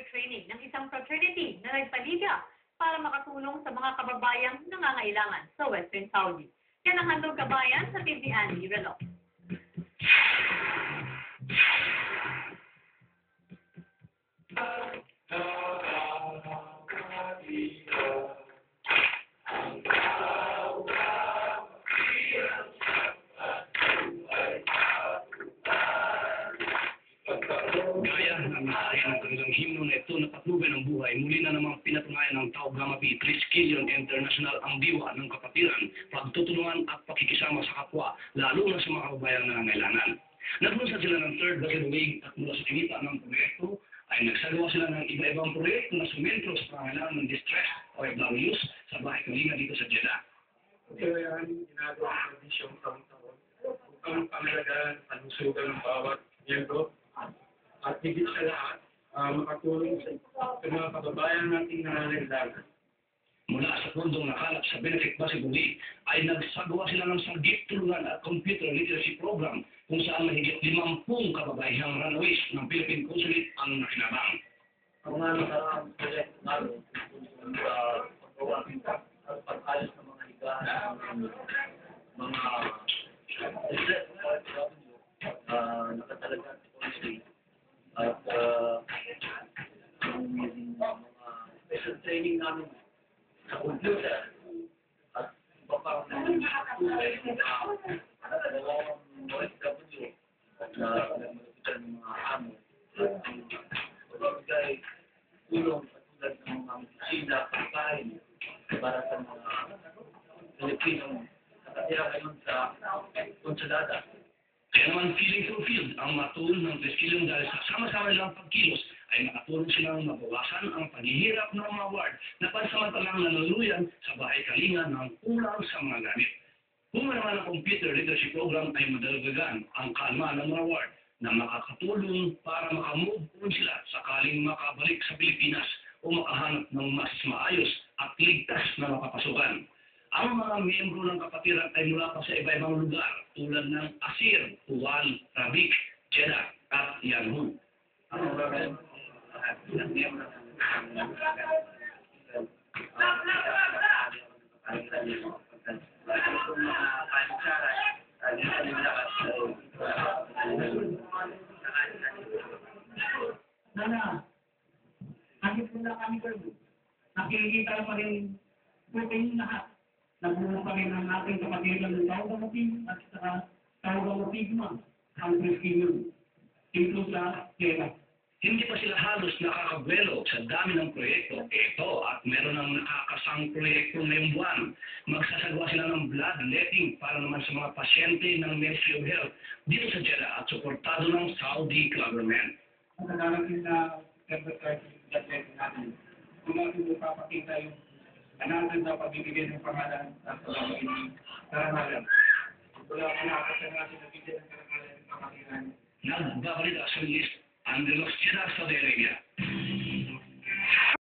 training ng isang fraternity na nagpaliga para makatulong sa mga kababayang nangangailangan sa Western Saudi. Yan ang handog kabayan sa TV Andy Relo. Gaya ng kanilang himno na ito na patnubay ng buhay, muli na namang pinatunayan ng Tau Gamma Pi 3 Skillion International ang diwa ng kapatiran, pagtutulungan at pakikisama sa kapwa, lalo na sa mga kababayang nangangailangan. Naglunsad sila ng third Basilwig at mula sa tinita ng proyekto ay nagsagawa sila ng iba-ibang proyekto na sumentro sa pangangailangan ng distressed OFWs sa bahay kalinga dito sa Jeddah. Kaya yan, ginagawa ang tradisyong taon-taon upang pangalagaan at kalusugan ng bawat miyembro at higit sa lahat, makatulong sa mga kababayan nating nangangailangan. Mula sa pundong nakalap sa Benefit Basiguli ay nagsagawa sila ng sagip tulungan at computer literacy program kung saan mahigit 50 kababayang runaways ng Philippine Consulate ang nakinabang. Ang mga nakaraang proyekt namin tungkol sa paggawa at pag-ayos ng mga higahan ng mga nakatalaga sa consulate at ang mga special training namin sa computer at iba pa ng tulay na dalawang OFW at nagmalapitan ng mga amo at ang pagbibigay tulong katulad ng mga medisina, pagkain para sa mga Pilipinong nakatira ngayon sa konsulada. Kaya naman feeling fulfilled ang matulong ng Triskelion dahil sa sama-sama nilang pagkilos ay nakatulong silang mabawasan ang paghihirap ng mga ward na pansamantalang nanuluyan sa bahay kalinga ng kulang sa mga gamit. Kung naman ang computer literacy program ay madalagagan ang kalma ng mga ward na makakatulong para makamove on sila sakaling makabalik sa Pilipinas o makahanap ng mas maayos at ligtas na mapapasukan. Ang mga miyembro ng kapatiran ay mula pa sa iba-ibang lugar tulad ng Asir, Tuwan, Rabik, Jeddah at Yangon. Ang mga ilang miyembro ng Nana, kahit wala kami kayo, nakikita pa rin po kayong lahat. Nabuo pa rin ang ating kapatiran ng Tau Gamma Pi at saka Tau Gamma Sigma, ang Triskelion, dito sa Jeddah. Hindi pa sila halos nakakabwelo sa dami ng proyekto. Ito at meron ng nakakasang proyekto ngayong buwan. Magsasagawa sila ng bloodletting para naman sa mga pasyente ng Ministry of Health dito sa Jeddah at suportado ng Saudi government. Ang darating na advertising bloodletting natin, kung natin ipapakita yung kanalan na pagbibigay ng pangalan at pagkakabili ng karangalan. Wala ka nakakasya natin na bigyan ng karangalan ng pangasinan. Nagbabalita sa list Andrelos Jeddah, Saudi Arabia.